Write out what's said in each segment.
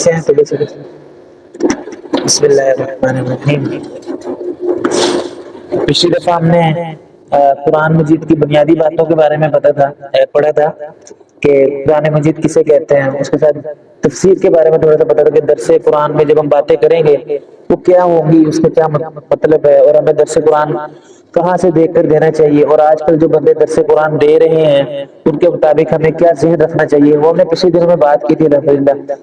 سے ہیں تھوڑے سے. بسم اللہ الرحمن الرحیم. پچھلی دفعہ ہم نے قرآن مجید کی بنیادی باتوں کے بارے میں پڑھا تھا کہ قرآن مجید کسے کہتے ہیں. اس کے ساتھ تفسیر کے بارے میں تھوڑا سا پتا تھا کہ درس قرآن میں جب ہم باتیں کریں گے وہ کیا ہوں گی, اس کا کیا مطلب ہے, اور ہمیں درس قرآن کہاں سے دیکھ کر دینا چاہیے, اور آج کل جو بندے درس قرآن دے رہے ہیں ان کے مطابق ہمیں کیا ذہن رکھنا چاہیے, وہ ہم نے پچھلے دنوں میں بات کی تھی. الحمدللہ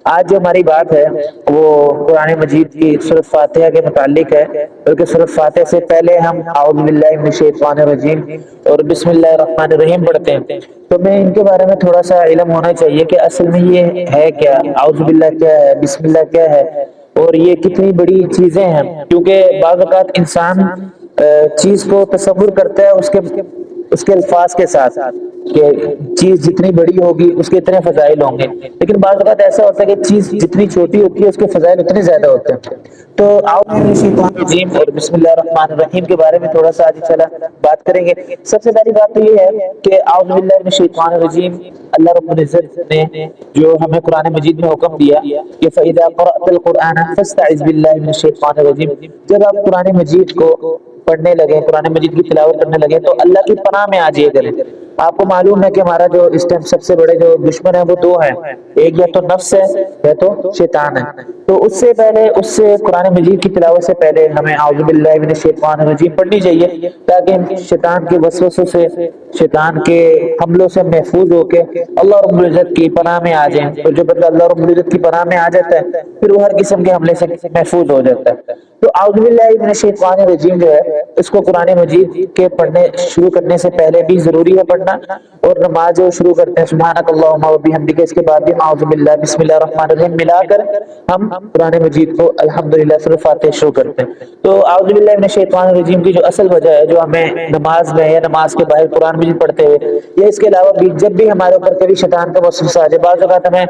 آج جو ہماری بات ہے وہ قرآن مجید کی سورۃ فاتحہ کے متعلق ہے, بلکہ سورۃ فاتحہ سے پہلے ہم اعوذ باللہ من الشیطان الرجیم اور بسم اللہ الرحمن الرحیم پڑھتے ہیں. تو میں ان کے بارے میں تھوڑا سا علم ہونا چاہیے کہ اصل میں یہ ہے کیا, اعوذ باللہ کیا ہے, بسم اللہ کیا ہے, اور یہ کتنی بڑی چیزیں ہیں. کیونکہ بعض اوقات انسان چیز کو تصور کرتا ہے اس کے الفاظ کے ساتھ کہ چیز جتنی بڑی ہوگی اس کے اتنے فضائل ہوں گے, لیکن بعض اوقات ایسا ہوتا ہے کہ چیز جتنی چھوٹی ہوتی ہے اس کے فضائل اتنے زیادہ ہوتے ہیں. تو اعوذ باللہ من الشیطان الرجیم اور بسم اللہ الرحمن الرحیم کے بارے میں تھوڑا سا آج انشاءاللہ بات کریں گے. سب سے پہلی بات تو یہ ہے کہ اعوذ باللہ من الشیطان الرجیم اللہ رب العزت نے جو ہمیں قرآن مجید میں حکم دیا کہ فَإِذَا قَرَأْتَ الْقُرْآنَ فَاسْتَعِذْ بِاللَّهِ مِنَ الشَّيْطَانِ الرَّجِيمِ, جب آپ قرآن مجید کو پڑھنے لگے, قرآن مجید کی تلاوت کرنے لگے تو اللہ کی پناہ میں آ جائے کریں. آپ کو معلوم ہے کہ ہمارا جو اس ٹائم سب سے بڑے جو دشمن ہے وہ دو ہیں, ایک یا تو نفس ہے یا تو شیطان ہے. تو اس سے پہلے اس سے قرآن مجید کی تلاوت سے پہلے ہمیں اعوذ باللہ من الشیطان الرجیم پڑھنی چاہیے تاکہ شیطان کے وسوسوں سے, شیطان کے حملوں سے محفوظ ہو کے اللہ رب العزت کی پناہ میں آ جائیں. تو جو بندہ اللہ رب العزت کی پناہ میں آ جاتا ہے پھر وہ ہر قسم کے حملے سے محفوظ ہو جاتا ہے. تو اعوذ باللہ من الشیطان الرجیم جو ہے اس کو قرآن مجید کے پڑھنے شروع کرنے سے پہلے بھی ضروری ہے پڑھنا, اور نماز جو شروع کرتے ہیں سبحانک اللہم و بحمدک اس کے بعد بھی اعوذ باللہ بسم اللہ الرحمن الرحیم ملا کر ہم قرآن مجید کو الحمدللہ سورۃ فاتحہ شروع کرتے ہیں. تو اعوذ باللہ من الشیطان الرجیم کی جو اصل وجہ ہے جو ہمیں نماز میں یا نماز کے باہر قرآن مجید پڑھتے ہوئے یا اس کے علاوہ بھی جب بھی ہمارے اوپر کبھی شیطان کا وسوسہ آ جائے, بعض اوقات ہمیں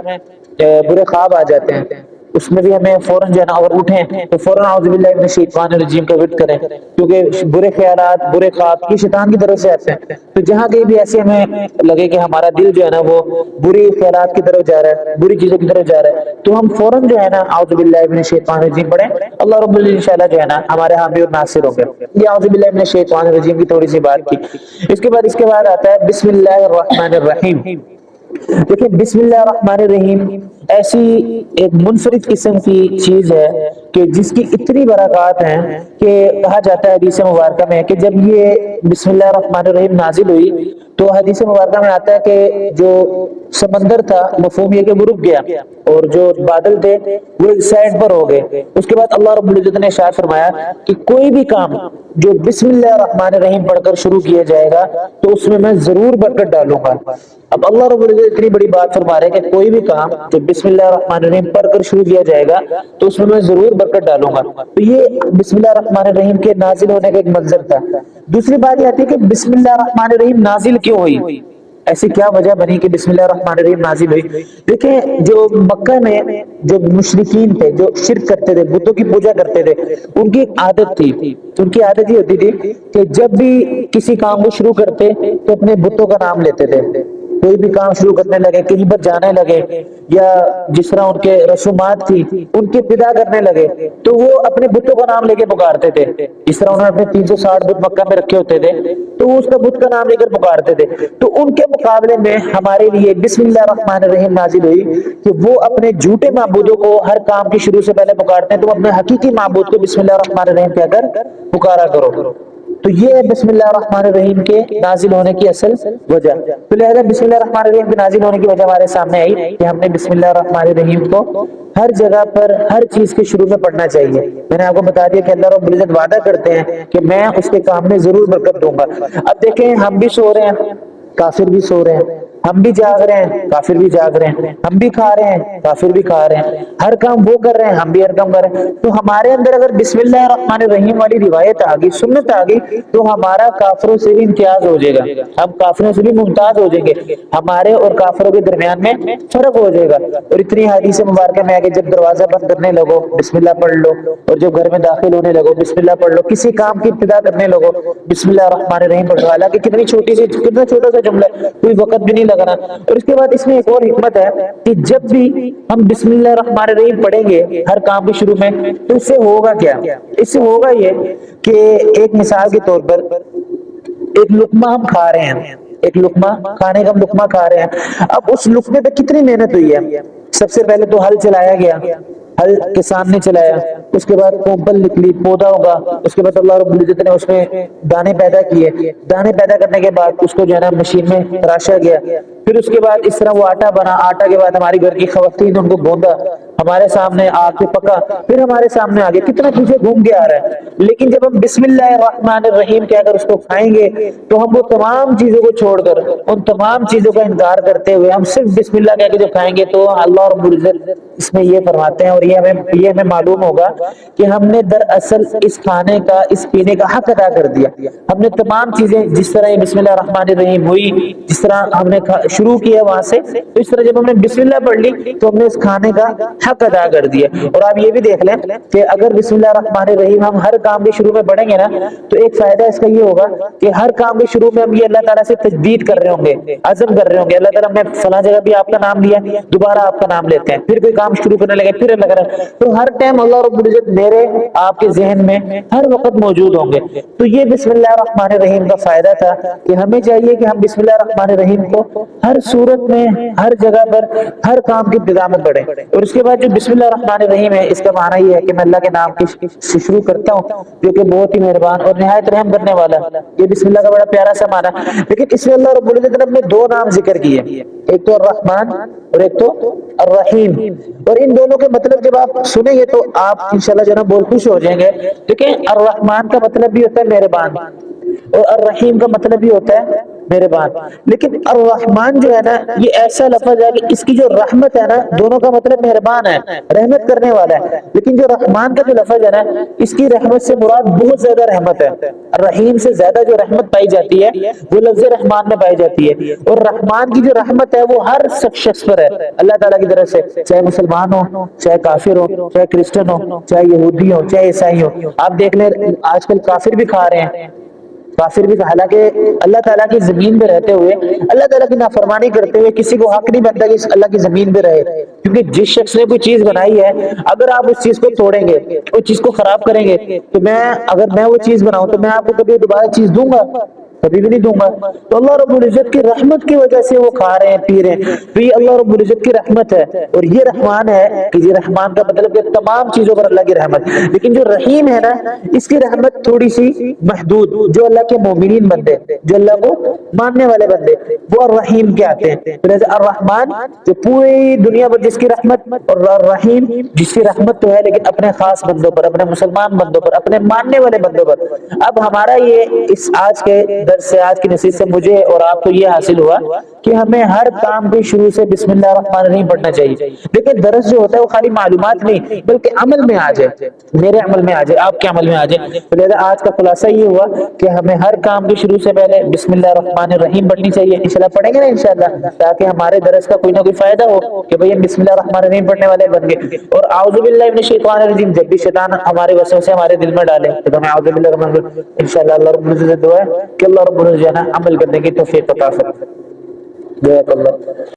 برے خواب آ جاتے ہیں, اس میں بھی ہمیں فوراً جو ہے نا اگر اٹھیں تو فوراً اعوذ باللہ من الشیطان الرجیم کا ورد کریں, کیونکہ برے خیالات برے خواب یہ شیطان کی طرف سے آتے ہیں. تو جہاں کہیں بھی ایسے ہمیں لگے کہ ہمارا دل جو ہے نا وہ بری خیالات کی طرف جا رہا ہے, بری چیزوں کی طرف جا رہا ہے, تو ہم فوراً جو ہے نا اعوذ باللہ من الشیطان الرجیم پڑھیں. اللہ رب العزت انشاءاللہ جو ہے نا ہمارے حامی اور ناصر ہوں گے. یہ اعوذ باللہ من الشیطان الرجیم کی تھوڑی سی بات کی. اس کے بعد آتا ہے بسم اللہ الرحمن الرحیم. دیکھیں بسم اللہ الرحمن الرحیم ایسی ایک منفرد قسم کی چیز ہے کہ جس کی اتنی برکات ہیں کہ کہا جاتا ہے حدیث مبارکہ میں کہ جب یہ بسم اللہ الرحمن الرحیم نازل ہوئی تو حدیث مبارکہ میں آتا ہے کہ جو سمندر تھا مفہوم یہ کہ وہ رک گیا اور جو بادل تھے وہ سائڈ پر ہو گئے. اس کے بعد اللہ رب العزت نے ارشاد فرمایا کہ کوئی بھی کام جو بسم اللہ الرحمن الرحیم پڑھ کر شروع کیا جائے گا تو اس میں ضرور برکت ڈالوں گا. اب اللہ رب العزت اتنی بڑی بات فرما رہے ہیں کہ کوئی بھی کام جو بسم اللہ الرحمن الرحیم پڑھ کر شروع کیا جائے گا تو اس میں ضرور برکت ڈالوں گا. تو یہ بسم اللہ الرحمن الرحیم کے نازل ہونے کا ایک منظر تھا. دوسری بات یہ آتی ہے کہ بسم اللہ الرحمن الرحیم نازل کیوں ہوئی, ایسی کیا وجہ بنی کہ بسم اللہ الرحمن الرحیم نازل ہوئی. دیکھیں جو مکہ میں جو مشرکین تھے جو شرک کرتے تھے, بتوں کی پوجا کرتے تھے, ان کی ایک عادت تھی. ان کی عادت یہ ہوتی تھی کہ جب بھی کسی کام کو شروع کرتے تو اپنے بتوں کا نام لیتے تھے. کوئی بھی کام شروع کرنے لگے, کہیں پر جانے لگے, یا جس طرح ان کے رسومات تھی ان کی ابتدا کرنے لگے تو وہ اپنے بتوں کا نام لے کے پکارتے تھے. جس طرح انہوں نے اپنے 360 بت مکہ میں رکھے ہوتے تھے تو وہ اس کا بت کا نام لے کر پکارتے تھے. تو ان کے مقابلے میں ہمارے لیے بسم اللہ الرحمن الرحیم نازل ہوئی کہ وہ اپنے جھوٹے معبودوں کو ہر کام کی شروع سے پہلے پکارتے ہیں, تم اپنے حقیقی معبود کو بسم اللہ الرحمن الرحیم کہہ کر پکارا کرو. تو یہ بسم اللہ الرحمن الرحیم کے نازل ہونے کی اصل وجہ. تو لہذا بسم اللہ الرحمن الرحیم کے نازل ہونے کی وجہ ہمارے سامنے آئی کہ ہم نے بسم اللہ الرحمن الرحیم کو ہر جگہ پر ہر چیز کے شروع میں پڑھنا چاہیے. میں نے آپ کو بتا دیا کہ اللہ رب العزت وعدہ کرتے ہیں کہ میں اس کے کام میں ضرور برکت دوں گا. اب دیکھیں ہم بھی سو رہے ہیں, کافر بھی سو رہے ہیں, ہم بھی جاگ رہے ہیں, کافر بھی جاگ رہے ہیں, ہم بھی کھا رہے ہیں, کافر بھی کھا رہے ہیں, ہر کام وہ کر رہے ہیں, ہم بھی ہر کام کر رہے ہیں. تو ہمارے اندر اگر بسم اللہ الرحمن الرحیم والی روایت آ گئی, سنت آ گئی, تو ہمارا کافروں سے بھی امتیاز ہو جائے گا, ہم کافروں سے بھی ممتاز ہو جائیں گے, ہمارے اور کافروں کے درمیان میں فرق ہو جائے گا. اور اتنی حدیث مبارکہ میں آگے جب دروازہ بند کرنے لگو بسم اللہ پڑھ لو, اور جب گھر میں داخل ہونے لگو بسم اللہ پڑھ لو, کسی کام کی ابتدا کرنے لگو بسم اللہ الرحمن الرحیم پڑھ لو. حالانکہ کتنی چھوٹی سی, کتنا چھوٹا سا جملہ ہے, کوئی وقت بھی نہیں لگانا. اور اس کے بعد اس میں ایک اور حکمت ہے کہ جب بھی ہم بسم اللہ الرحمن الرحیم پڑھیں گے ہر کام کے شروع میں تو اس سے ہوگا کیا؟ اس سے ہوگا یہ کہ ایک مثال کے طور پر ایک لقمہ ہم کھا رہے ہیں، ایک لقمہ کھانے کا ہم لقمہ کھا رہے ہیں. اب اس لقمے پہ کتنی محنت ہوئی ہے. سب سے پہلے تو ہل چلایا گیا، ہل کسان نے چلایا، اس کے بعد کومپل نکلی، پودا ہوگا، اس کے بعد اللہ رب العزت نے اس میں دانے پیدا کیے، دانے پیدا کرنے کے بعد اس کو جو ہے نا مشین میں تراشا گیا، پھر اس کے بعد اس طرح وہ آٹا بنا، آٹا کے بعد ہماری گھر کی خواتین نے ان کو گوندا، ہمارے سامنے آ کے پکا، پھر ہمارے سامنے آ گیا، کتنا پیچھے گھوم کے آ رہا ہے. لیکن جب ہم بسم اللہ الرحمن الرحیم کہ اگر اس کو کھائیں گے تو ہم وہ تمام چیزوں کو چھوڑ کر ان تمام چیزوں کا انکار کرتے ہوئے ہم صرف بسم اللہ کہہ کے جو کھائیں گے تو اللہ رب العزت اس میں یہ فرماتے ہیں، اور یہ ہمیں معلوم ہوگا کہ ہم نے دراصل اس کھانے کا اس پینے کا حق ادا کر دیا. ہم نے تمام چیزیں جس طرح بسم اللہ الرحمن الرحیم ہوئی، جس طرح ہم نے شروع کیا وہاں سے، تو اس طرح جب ہم نے بسم اللہ پڑھ لی تو ہم نے اس کھانے کا حق ادا کر دیا. اور آپ یہ بھی دیکھ لیں کہ اگر بسم اللہ الرحمن الرحیم ہم ہر کام کے شروع میں پڑھیں گے نا تو ایک فائدہ اس کا یہ ہوگا کہ ہر کام کے شروع میں ہم یہ اللہ تعالیٰ سے تجدید کر رہے ہوں گے، عزم کر رہے ہوں گے، اللہ تعالیٰ نے فلاں جگہ بھی آپ کا نام لیا، دوبارہ آپ کا نام لیتے ہیں، پھر کوئی کام شروع کرنے لگے پھر اللہ کرے، تو ہر ٹائم اللہ رب العزت میرے آپ کے ذہن میں ہر وقت موجود ہوں گے. تو یہ بسم اللہ الرحمن الرحیم کا فائدہ تھا کہ ہمیں چاہیے کہ ہم بسم اللہ الرحمن الرحیم کو ہر صورت میں، ہر جگہ پر، ہر کام کی ابتدا میں پڑھیں. اور اس کے بعد جو بسم اللہ الرحمن الرحیم ہے اس کا معنی یہ ہے کہ میں اللہ کے نام سے شروع کرتا ہوں جو کہ بہت ہی مہربان اور نہایت رحم کرنے والا ہے. یہ بسم اللہ کا بڑا پیارا سا معنی ہے. لیکن اس میں اللہ رب العزت نے اپنے دو نام ذکر کیے، ایک تو الرحمن اور ایک تو الرحیم. اور ان دونوں کے مطلب جب آپ سنیں گے تو آپ انشاءاللہ جو ہے نا بول خوش ہو جائیں گے. دیکھیں الرحمن کا مطلب بھی ہوتا ہے مہربان اور الرحیم کا مطلب بھی ہوتا ہے مہربان. لیکن الرحمن جو ہے نا یہ ایسا لفظ ہے کہ اس کی جو رحمت ہے نا دونوں کا مطلب مہربان ہے، رحمت کرنے والا ہے. لیکن جو رحمان کا جو لفظ ہے نا اس کی رحمت سے مراد بہت زیادہ رحمت ہے. الرحیم سے زیادہ جو رحمت پائی جاتی ہے وہ لفظ رحمان میں پائی جاتی ہے. اور رحمان کی جو رحمت ہے وہ ہر شخص پر ہے اللہ تعالیٰ کی طرف سے، چاہے مسلمان ہو، چاہے کافر ہو، چاہے کرسچن ہو، چاہے یہودی ہو، چاہے عیسائی ہو. آپ دیکھ لیں آج کل کافر بھی کھا رہے ہیں، کافر بھی، حالانکہ اللہ تعالیٰ کی زمین پہ رہتے ہوئے، اللہ تعالیٰ کی نافرمانی کرتے ہوئے کسی کو حق نہیں بنتا کہ اللہ کی زمین پہ رہے. کیونکہ جس شخص نے کوئی چیز بنائی ہے اگر آپ اس چیز کو توڑیں گے، اس چیز کو خراب کریں گے تو اگر میں وہ چیز بناؤں تو میں آپ کو کبھی دوبارہ چیز دوں گا؟ کبھی بھی نہیں دوں گا. تو اللہ رب العزت کی رحمت کی وجہ سے وہ کھا رہے ہیں، پی رہے ہیں، تو یہ اللہ رب العزت کی رحمت ہے. اور یہ رحمان ہے کہ یہ رحمان کا مطلب کہ تمام چیزوں پر اللہ کی رحمت. لیکن جو رحیم ہے نا اس کی رحمت تھوڑی سی محدود، جو اللہ کے مومنین بندے، جو اللہ کو ماننے والے بندے وہ الرحیم کے آتے ہیں. الرحمان جو پوری دنیا پر جس کی رحمت، اور الرحیم جس کی رحمت تو ہے لیکن اپنے خاص بندوں پر، اپنے مسلمان بندوں پر، اپنے ماننے والے بندوں پر. اب ہمارا یہ اس آج کے درس سے، آج کی نصیحت سے مجھے اور آپ کو یہ حاصل ہوا کہ ہمیں ہر کام کے شروع سے بسم اللہ الرحمن الرحیم پڑھنا چاہیے. لیکن درس جو ہوتا ہے وہ خالی معلومات نہیں بلکہ عمل میں آ جائے، میرے عمل میں آ جائے، آپ کے عمل میں آ جائے. تو لہٰذا آج کا خلاصہ یہ ہوا کہ ہمیں ہر کام کے شروع سے پہلے بسم اللہ الرحمن الرحیم پڑھنی چاہیے. انشاءاللہ پڑھیں گے نا انشاءاللہ، تاکہ ہمارے درس کا کوئی نہ کوئی فائدہ ہو کہ بھئی ہم بسم اللہ الرحمن الرحیم پڑھنے والے بن گئے. اور اعوذ باللہ من الشیطان الرجیم جب بھی شیطان ہمارے وسوسے ہمارے دل میں ڈالے تو ہمیں اعوذ باللہ الرحمن الرحیم انشاءاللہ اللہ رب العزت سے دعا ہے کہ اللہ رب العزت عمل کرنے کی توفیق عطا فرمائے. جزاک اللہ.